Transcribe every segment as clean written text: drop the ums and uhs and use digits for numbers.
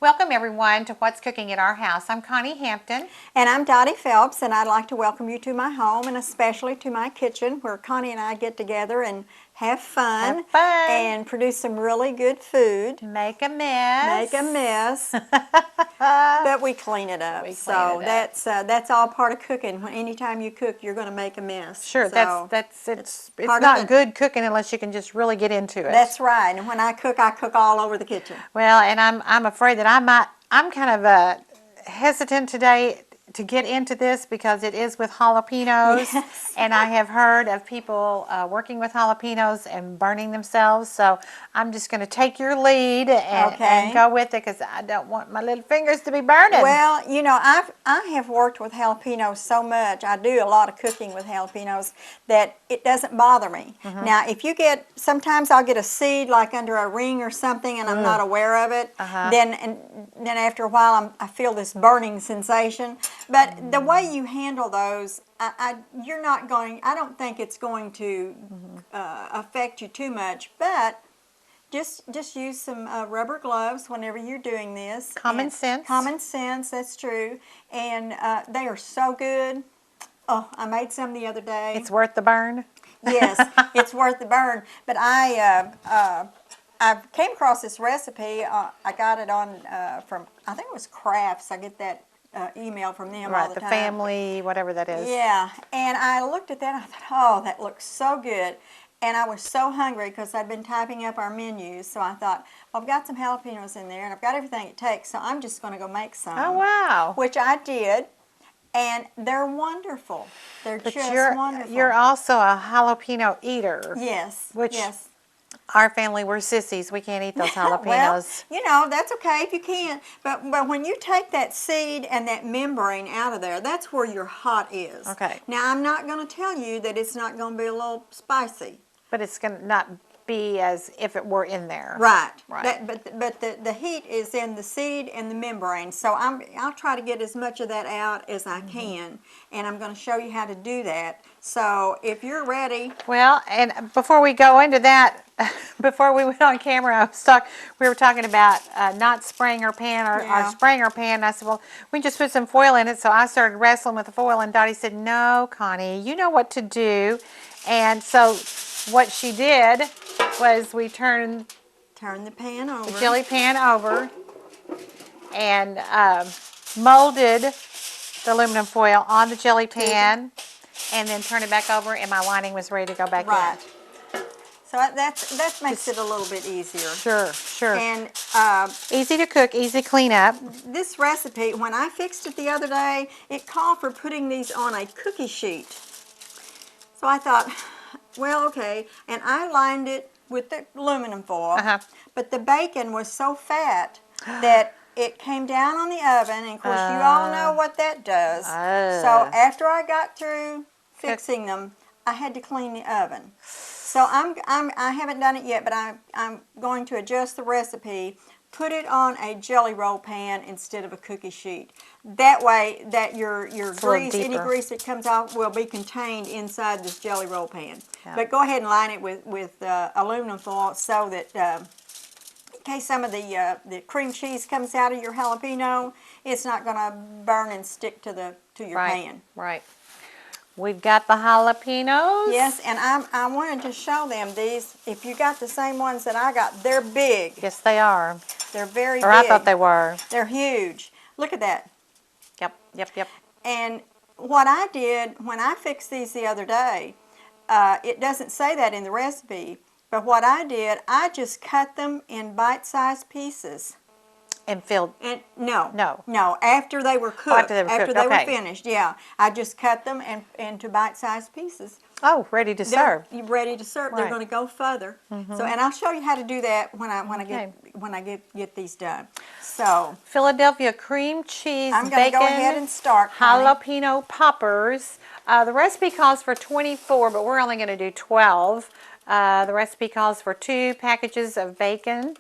Welcome everyone to What's Cooking at Our House. I'm Connie Hampton. And I'm Dottie Phelps, and I'd like to welcome you to my home and especially to my kitchen where Connie and I get together and have fun. And produce some really good food. Make a mess. But we clean it up. That's all part of cooking. Anytime you cook, you're going to make a mess. Sure, so it's not good cooking unless you can just really get into it. That's right. And when I cook all over the kitchen. Well, and I'm afraid that I'm kind of hesitant today to get into this because it is with jalapenos. Yes. And I have heard of people working with jalapenos and burning themselves, so I'm just going to take your lead and go with it because I don't want my little fingers to be burning. Well, you know, I have worked with jalapenos so much, I do a lot of cooking with jalapenos, that it doesn't bother me. Now, if you sometimes I'll get a seed like under a ring or something and I'm not aware of it, then after a while I feel this burning sensation. But the way you handle those, I don't think it's going to affect you too much, but just use some rubber gloves whenever you're doing this. Common sense. Common sense, that's true. And they are so good. Oh, I made some the other day. It's worth the burn? Yes, it's worth the burn. But I came across this recipe. I got it on from, I think it was Crafts. I get that email from them all the time. Right, the family, whatever that is. Yeah, and I looked at that and I thought, oh, that looks so good. And I was so hungry because I'd been typing up our menus, so I thought, well, I've got some jalapenos in there and I've got everything it takes, so I'm just going to go make some. Oh, wow. Which I did, and they're wonderful. They're wonderful. You're also a jalapeno eater. Yes, yes. Our family, we're sissies. We can't eat those jalapenos. Well, you know, that's okay if you can. But when you take that seed and that membrane out of there, that's where your hot is. Okay. Now, I'm not going to tell you that it's not going to be a little spicy. But it's going to not be as if it were in there. Right. Right. But the heat is in the seed and the membrane. So I'll try to get as much of that out as I can. And I'm going to show you how to do that. So if you're ready. Well, and before we go into that, before we went on camera, we were talking about not spraying our pan or spraying our pan. And I said, well, we just put some foil in it. So I started wrestling with the foil, and Dottie said, no, Connie, you know what to do. And so what she did was we turned the pan over. The jelly pan over and molded the aluminum foil on the jelly pan and then turn it back over, and my lining was ready to go back in. So that makes it a little bit easier. Sure. And easy to cook, easy to clean up. This recipe, when I fixed it the other day, it called for putting these on a cookie sheet. So I thought, well, okay, and I lined it with the aluminum foil, but the bacon was so fat that it came down on the oven, and of course you all know what that does. So after I got through fixing them, I had to clean the oven. So I haven't done it yet, but I'm going to adjust the recipe. Put it on a jelly roll pan instead of a cookie sheet. That way, that your grease, any grease that comes off, will be contained inside this jelly roll pan. Yeah. But go ahead and line it with aluminum foil so that in case some of the cream cheese comes out of your jalapeno, it's not going to burn and stick to your pan. Right. We've got the jalapenos. Yes, and I wanted to show them these. If you got the same ones that I got, they're big. Yes, they are. They're very big. Or I thought they were. They're huge. Look at that. Yep. And what I did when I fixed these the other day, it doesn't say that in the recipe, but what I did, I just cut them in bite-sized pieces. And filled? No, after they were cooked. After they were finished, yeah. I just cut them into bite-sized pieces. Oh, ready to serve. Ready to serve. Right. They're going to go further. So, and I'll show you how to do that when I get these done. So, Philadelphia cream cheese, I'm going to go ahead and start. Jalapeno poppers. The recipe calls for 24, but we're only going to do 12. The recipe calls for 2 packages of bacon,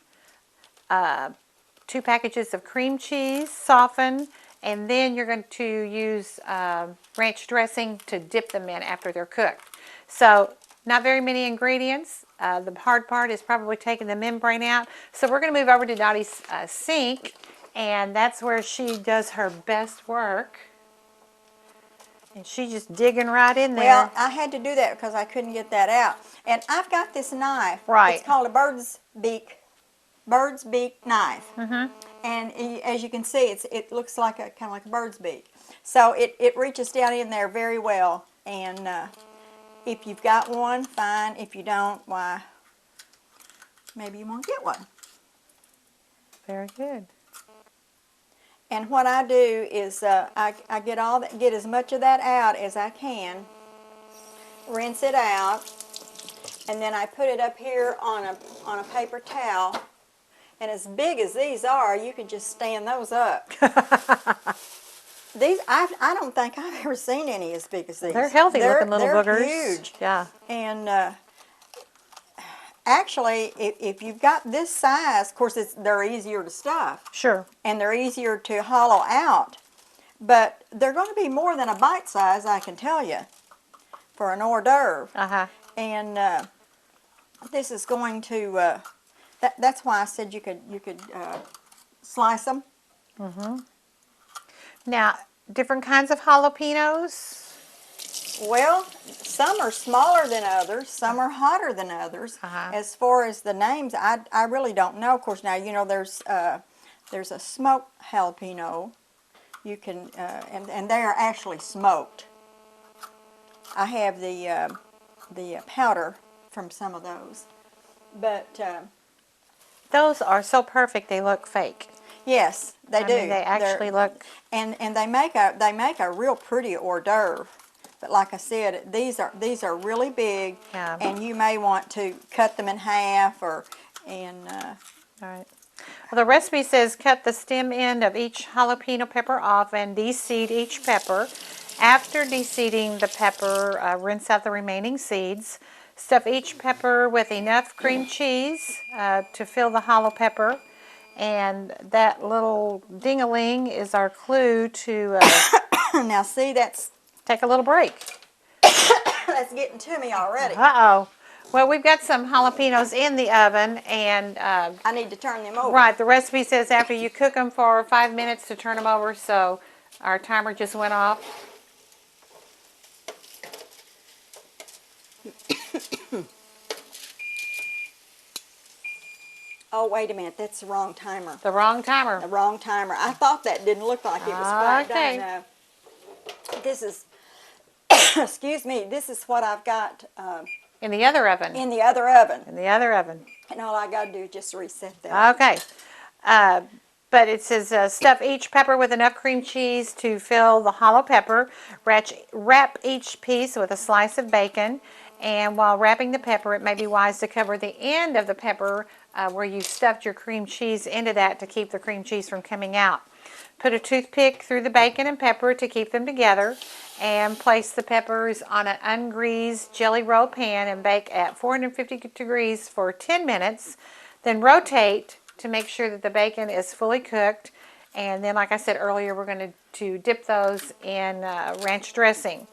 2 packages of cream cheese, softened, and then you're going to use ranch dressing to dip them in after they're cooked. So not very many ingredients. The hard part is probably taking the membrane out. So we're going to move over to Dottie's sink And that's where she does her best work. And she's just digging right in there. Well, I had to do that because I couldn't get that out. And I've got this knife. Right. It's called a bird's beak knife. And as you can see, it looks like a kind of like a bird's beak. So it reaches down in there very well. And if you've got one, fine. If you don't, why, maybe you won't get one. Very good. And what I do is I get as much of that out as I can, rinse it out, and then I put it up here on a paper towel. And as big as these are, you can just stand those up. These I don't think I've ever seen any as big as these. They're healthy looking little they're boogers. Huge. Yeah. And actually, if you've got this size, of course, they're easier to stuff. Sure. And they're easier to hollow out. But they're going to be more than a bite size, I can tell you, for an hors d'oeuvre. And this is going to, that's why I said you could slice them. Now, different kinds of jalapenos. Well, some are smaller than others. Some are hotter than others. As far as the names, I really don't know. Of course, now, you know, there's a smoked jalapeno. You can, and they are actually smoked. I have the powder from some of those. But those are so perfect they look fake. yes, they do. I mean, they actually look. And they make a real pretty hors d'oeuvre. But like I said, these are really big, and you may want to cut them in half or All right. Well, the recipe says cut the stem end of each jalapeno pepper off and de-seed each pepper. After de-seeding the pepper, rinse out the remaining seeds. Stuff each pepper with enough cream cheese to fill the hollow pepper. And that little ding-a-ling is our clue to now see, that's take a little break. that's getting to me already. Uh-oh. Well, we've got some jalapenos in the oven, and I need to turn them over. right, the recipe says after you cook them for 5 minutes to turn them over, so our timer just went off. Oh, wait a minute, that's the wrong timer. The wrong timer. The wrong timer. I thought that didn't look like it was quite Okay. done. This is, excuse me, this is what I've got In the other oven. in the other oven. In the other oven. And all I got to do is just reset that. Okay. But it says stuff each pepper with enough cream cheese to fill the hollow pepper. Wrap each piece with a slice of bacon. And while wrapping the pepper, it may be wise to cover the end of the pepper where you stuffed your cream cheese into that to keep the cream cheese from coming out. Put a toothpick through the bacon and pepper to keep them together, and place the peppers on an ungreased jelly roll pan and bake at 450 degrees for 10 minutes. Then rotate to make sure that the bacon is fully cooked. And then, like I said earlier, we're going to dip those in ranch dressing.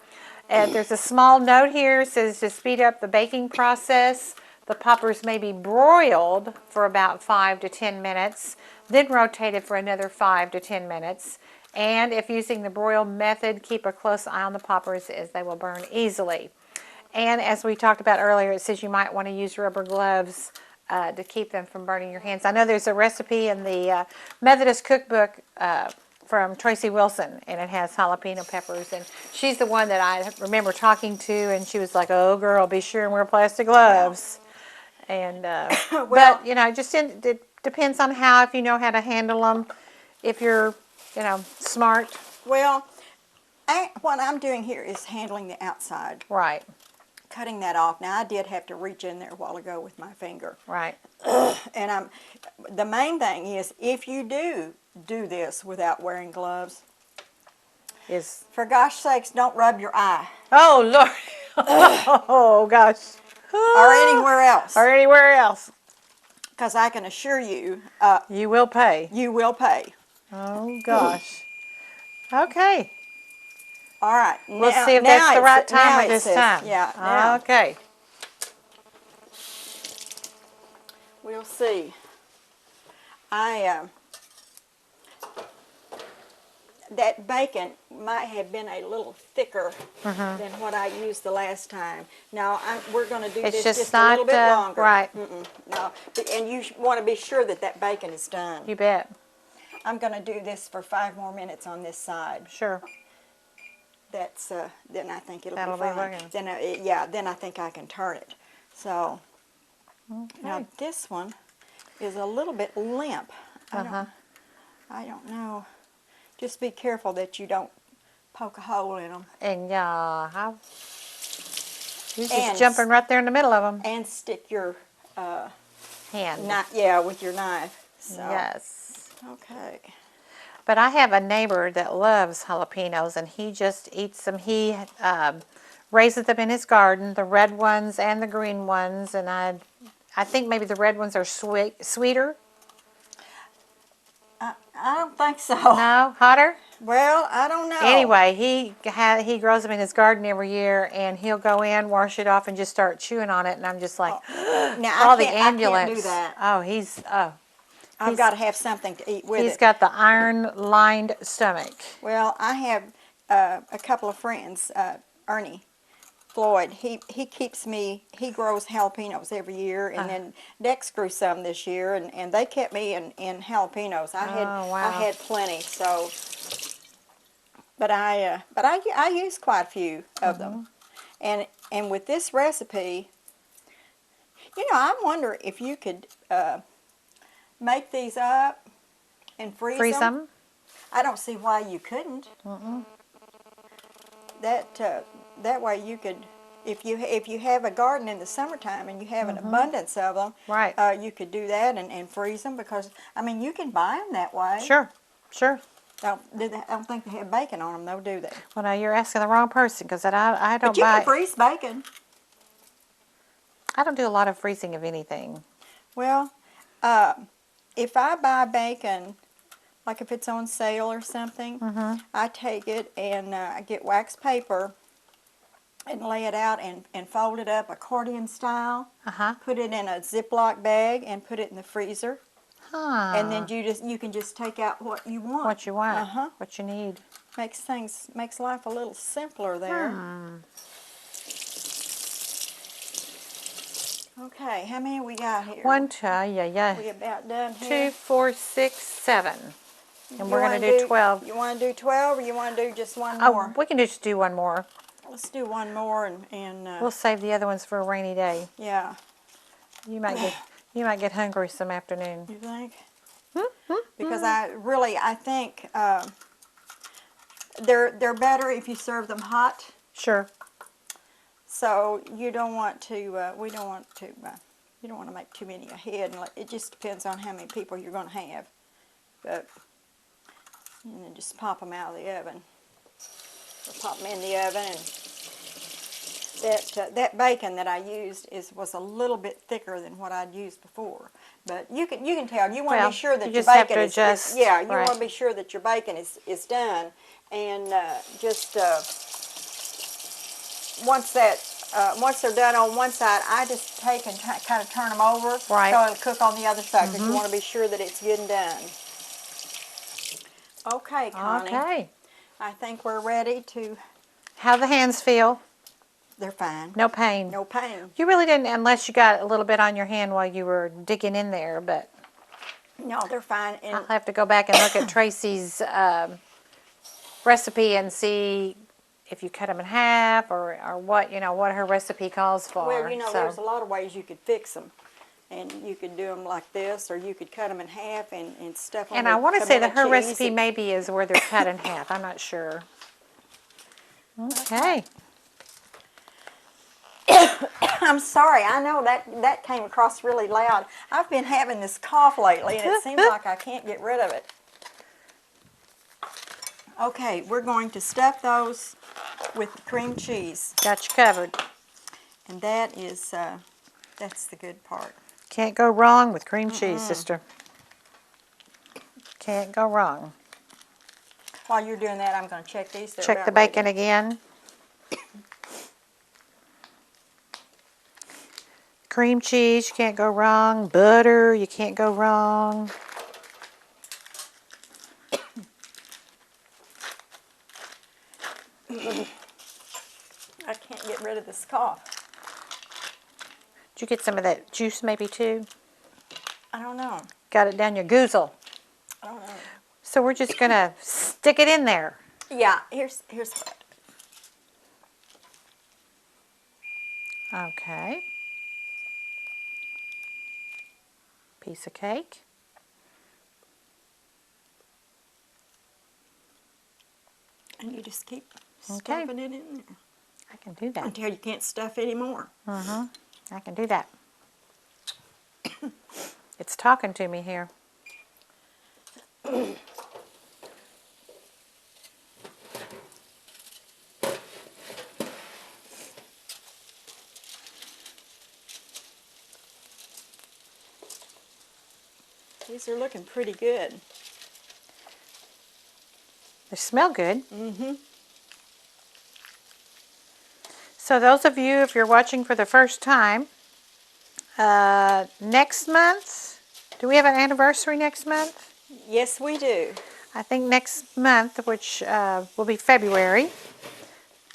There's a small note here. It says to speed up the baking process, the poppers may be broiled for about 5 to 10 minutes, then rotated for another 5 to 10 minutes. And if using the broil method, keep a close eye on the poppers as they will burn easily. And as we talked about earlier, it says you might want to use rubber gloves to keep them from burning your hands. I know there's a recipe in the Methodist cookbook from Tracy Wilson, and it has jalapeno peppers, and she's the one that I remember talking to, and she was like, oh girl, be sure and wear plastic gloves. And Well, but you know, it depends on if you know how to handle them, if you're smart. Well, what I'm doing here is handling the outside. Right. Cutting that off. Now, I did have to reach in there a while ago with my finger. Right. And the main thing is, if you do this without wearing gloves, for gosh sakes, don't rub your eye. Oh, Lord. Oh, gosh. Or anywhere else. Or anywhere else. Because I can assure you, you will pay. You will pay. Oh, gosh. Okay. All right. We'll see if that's the right timer this time. Yeah. Now, okay. We'll see. that bacon might have been a little thicker than what I used the last time. Now, we're going to do It's this just a little not, bit longer. right. No, and you want to be sure that that bacon is done. You bet. I'm going to do this for 5 more minutes on this side. Sure. That's then I think it'll That'll be be fine. working. Then yeah, then I think I can turn it. So now Okay. this one is a little bit limp. Uh-huh. I don't know. Just be careful that you don't poke a hole in them. And you're just And jumping right there in the middle of them. And stick your Hand. with your knife. So. Yes. Okay. But I have a neighbor that loves jalapenos, and he just eats them. He raises them in his garden, the red ones and the green ones, and I think maybe the red ones are sweeter. I don't think so. No, hotter. Well, I don't know. Anyway, he grows them in his garden every year, and he'll go in, wash it off, and just start chewing on it. And I'm just like, Now call the I ambulance. can't do that. Oh, I've got to have something to eat with it. he's got the iron-lined stomach. Well, I have a couple of friends, Ernie Floyd. He keeps me. He grows jalapenos every year, and then Dex grew some this year, and they kept me in jalapenos. Wow. I had plenty. So, but I use quite a few of them, and with this recipe, I wonder if you could make these up and freeze them. I don't see why you couldn't. That way you could, if you have a garden in the summertime and you have an abundance of them, Right. You could do that and freeze them, because I mean you can buy them that way. Sure. I don't think they have bacon on them though, do they? Well, now you're asking the wrong person, because I don't But you buy. can freeze bacon. I don't do a lot of freezing of anything. Well, if I buy bacon, like if it's on sale or something, I take it and I get wax paper and lay it out and fold it up accordion style. Put it in a Ziploc bag and put it in the freezer. And then you can just take out what you want. What you want. What you need. Makes life a little simpler there. Okay, how many we got here? One, two, yeah. We about done here. 2, 4, 6, 7. And we're going to do 12. You want to do 12 or you want to do just one Oh, more? we can just do one more. Let's do one more and We'll save the other ones for a rainy day. yeah. You might get hungry some afternoon. You think? Because I think they're better if you serve them hot. Sure. So you don't want to. You don't want to make too many ahead. And it just depends on how many people you're going to have. But and then just pop them out of the oven. Or pop them in the oven, and that bacon that I used was a little bit thicker than what I'd used before. But you can tell. You want to be sure that your bacon is you want to be sure that your bacon is done, and just once they're done on one side, I just take and kind of turn them over so it'll cook on the other side, because you want to be sure that it's good and done. Okay, Connie. Okay. I think we're ready to. How the hands feel? They're fine. No pain. No pain. You really didn't, unless you got a little bit on your hand while you were digging in there, but. No, they're fine. And I'll have to go back and look at Tracy's recipe and see if you cut them in half or what, what her recipe calls for. Well, there's a lot of ways you could fix them. And you could do them like this, or you could cut them in half and stuff them. And I want to say that her recipe maybe is where they're cut in half. I'm not sure. Okay. I'm sorry. I know that came across really loud. I've been having this cough lately, and it seems like I can't get rid of it. Okay, we're going to stuff those with cream cheese. Got you covered. And that is, that's the good part. Can't go wrong with cream cheese, sister. Can't go wrong. While you're doing that, I'm going to check these. They're Check the about bacon ready. again. Cream cheese, you can't go wrong. Butter, you can't go wrong. this cough. Did you get some of that juice maybe too? I don't know. Got it down your goozle. I don't know. So we're just going to stick it in there. Yeah, here's what. Okay. Piece of cake. And you just keep Okay. stuffing it in there I can do that. until you can't stuff anymore. I can do that. It's talking to me here. These are looking pretty good. They smell good. Mm-hmm. So those of you, if you're watching for the first time, next month, do we have an anniversary next month? Yes, we do. I think next month, which will be February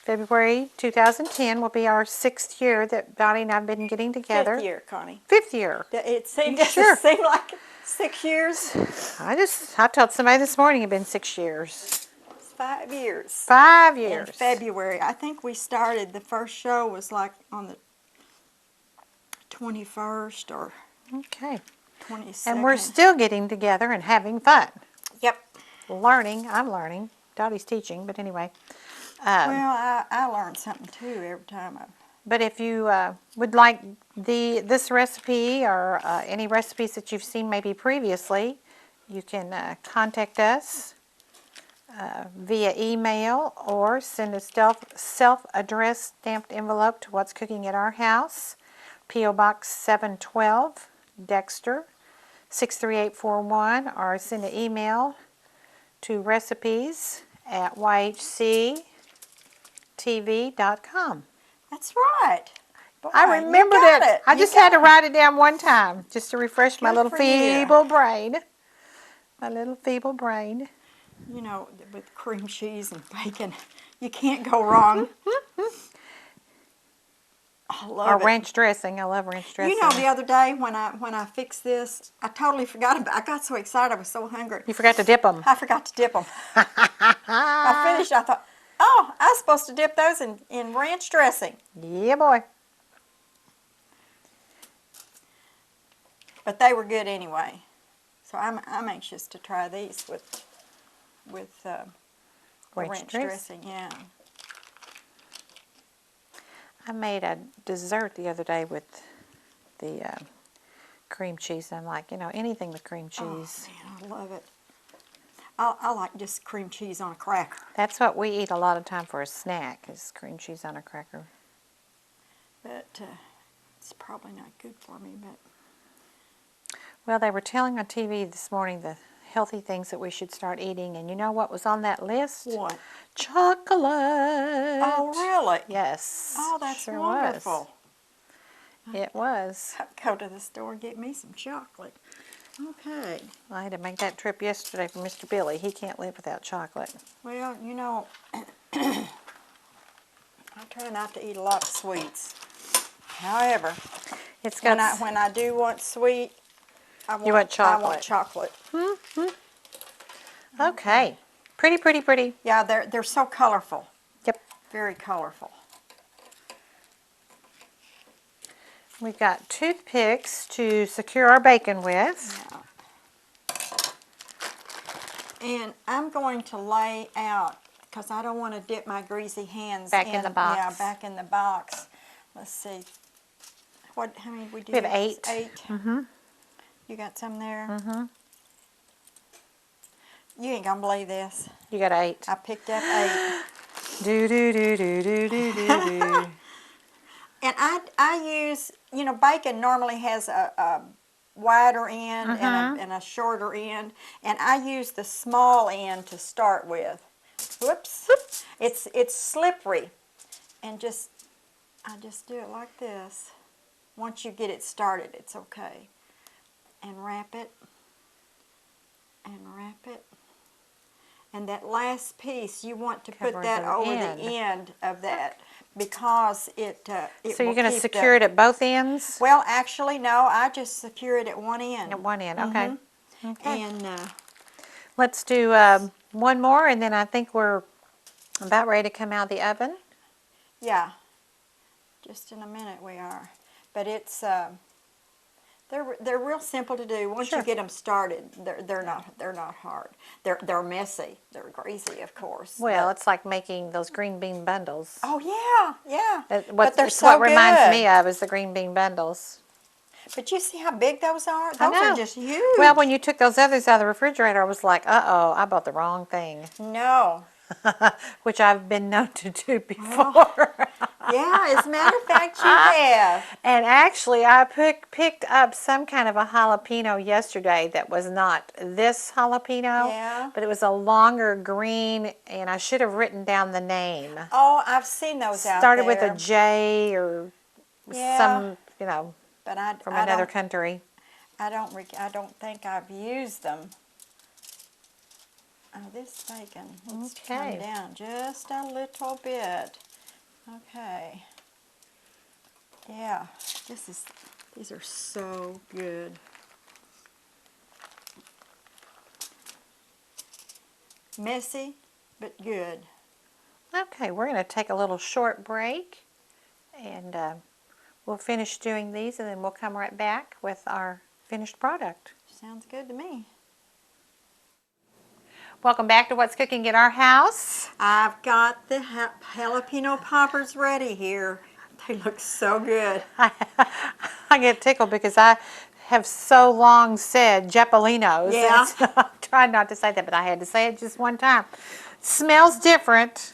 2010 will be our 6th year that Donnie and I have been getting together. 5th year, Connie. 5th year. It seemed, Sure. does it seem like 6 years? I told somebody this morning it had been 6 years. It's 5 years. 5 years. In February. I think we started, the first show was like on the 21st or Okay. 22nd. And we're still getting together and having fun. Yep. Learning. I'm learning. Dottie's teaching, but anyway. Well, I learned something too every time. But if you would like this recipe or any recipes that you've seen maybe previously, you can contact us via email or send a self-addressed stamped envelope to What's Cooking at Our House, P.O. Box 712, Dexter, 63841, or send an email to recipes@YHCtv.com. That's right. Boy, I you remembered got it. I just had to write it down one time just to refresh my Good little for you. feeble brain. My little feeble brain. You know, with cream cheese and bacon, you can't go wrong. I love Or it. ranch dressing. I love ranch dressing. You know, the other day when I fixed this, I totally forgot about it. I got so excited. I was so hungry. You forgot to dip them. I forgot to dip them. I finished. I thought, oh, I was supposed to dip those in ranch dressing. Yeah, boy. But they were good anyway. So I'm anxious to try these with the ranch dressing. Yeah. I made a dessert the other day with the cream cheese. I'm like, anything with cream cheese. Oh, man, I love it. I like just cream cheese on a cracker. That's what we eat a lot of time for a snack, is cream cheese on a cracker. But it's probably not good for me. But Well, they were telling on TV this morning the healthy things that we should start eating, and you know what was on that list? what? Chocolate. Oh, really? Yes. Oh, that's sure wonderful. Was. It was. I'll go to the store and get me some chocolate. Okay. I had to make that trip yesterday for Mr. Billy. He can't live without chocolate. Well, you know, I try not to eat a lot of sweets. However, It's got when I do want sweet, I want chocolate. I want chocolate. Okay. Pretty, pretty, pretty. Yeah, they're so colorful. Yep. Very colorful. We've got toothpicks to secure our bacon with. Yeah. And I'm going to lay out, because I don't want to dip my greasy hands Back in the box. Yeah, back in the box. Let's see. How many we do? We have 8. 8. Mm-hmm. You got some there? Mm-hmm. You ain't going to believe this. You got 8. I picked up 8. Do, do, do, do, do, do, do, do. And I use, bacon normally has a wider end and a shorter end. And I use the small end to start with. Whoops. It's slippery. And I just do it like this. Once you get it started, it's okay. And wrap it. And wrap it. And that last piece, you want to Cover put that the over end. the end of that because it So will you're going to keep secure it at both ends? Well, actually, no. I just secure it at one end. At one end, okay. Okay. And Let's do one more, and then I think we're about ready to come out of the oven. yeah, just in a minute we are. But it's they're real simple to do. Once Sure. you get them started, they're not hard. They're messy. They're greasy, of course. Well, but, it's like making those green bean bundles. oh yeah. But they're It's so what reminds good. me of is the green bean bundles. But you see how big those are? I Those are know. just huge. Well, when you took those others out of the refrigerator, I was like, uh-oh, I bought the wrong thing. No. Which I've been known to do before. Well, yeah, as a matter of fact, you have. And actually, I picked up some kind of a jalapeno yesterday that was not this jalapeno, Yeah. but it was a longer green, and I should have written down the name. Oh, I've seen those out Started there. with a J or Yeah. some, But from I another don't, country. I don't think I've used them. Oh, this bacon. Let's Okay. come down just a little bit. Okay. Yeah, these are so good. Messy, but good. Okay, we're going to take a little short break, and we'll finish doing these, and then we'll come right back with our finished product. Sounds good to me. Welcome back to What's Cooking at Our House. I've got the jalapeno poppers ready here. They look so good. I get tickled because I have so long said Japalinos. Yeah. I tried not to say that, but I had to say it just one time. Smells different.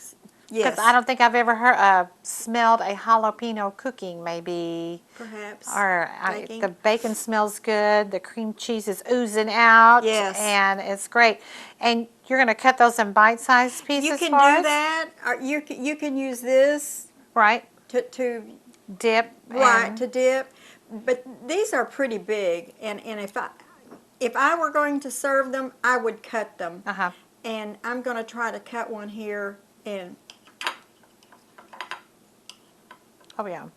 Yes. Because I don't think I've ever smelled a jalapeno cooking, maybe. Perhaps. Or Baking. the bacon smells good. The cream cheese is oozing out. Yes. And it's great. And you're going to cut those in bite-sized pieces You can for do us? that. Or you can use this Right. to Dip. right and- to dip. But these are pretty big, and if I were going to serve them, I would cut them. Uh-huh. And I'm going to try to cut one here and. Oh, yeah.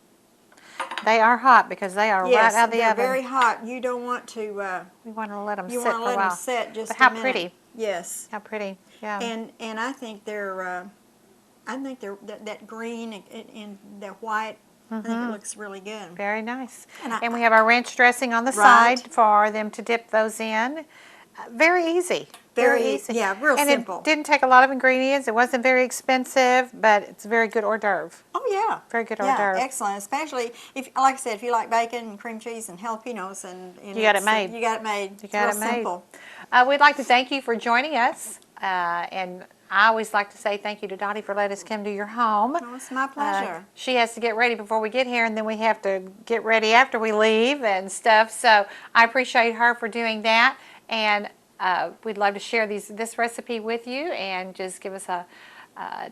They are hot because they are Yes, right out of the they're oven. very hot. You don't want to. We want to let them You sit want for to a let while. them set just But how a minute. pretty. Yes. How pretty. Yeah. And I think they're. I think they're that green and the white. I think it looks really good. Very nice. And And we have our ranch dressing on the Right. side for them to dip those in. Very easy. Very easy. Yeah, real and simple. It didn't take a lot of ingredients. It wasn't very expensive, but it's a very good hors d'oeuvre. Oh yeah. Very good hors Yeah, d'oeuvre. excellent. Especially if, like I said, if you like bacon and cream cheese and jalapenos and You got it it's, made. You got it made. You It's got real it made. simple. We'd like to thank you for joining us. And I always like to say thank you to Dottie for letting us come to your home. Oh, it's my pleasure. She has to get ready before we get here, and then we have to get ready after we leave and stuff. So I appreciate her for doing that. And we'd love to share this recipe with you, and just give us a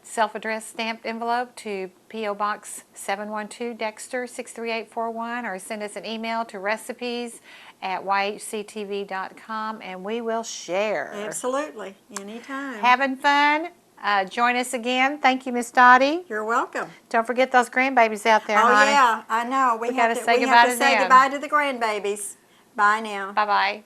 self-addressed stamped envelope to P.O. Box 712 Dexter 63841, or send us an email to recipes@yhctv.com, and we will share. Absolutely. Anytime. Having fun. Join us again. Thank you, Miss Dottie. You're welcome. Don't forget those grandbabies out there, Oh honey. yeah, I know. We gotta say we goodbye have to to say them. goodbye to the grandbabies. Bye now. Bye-bye.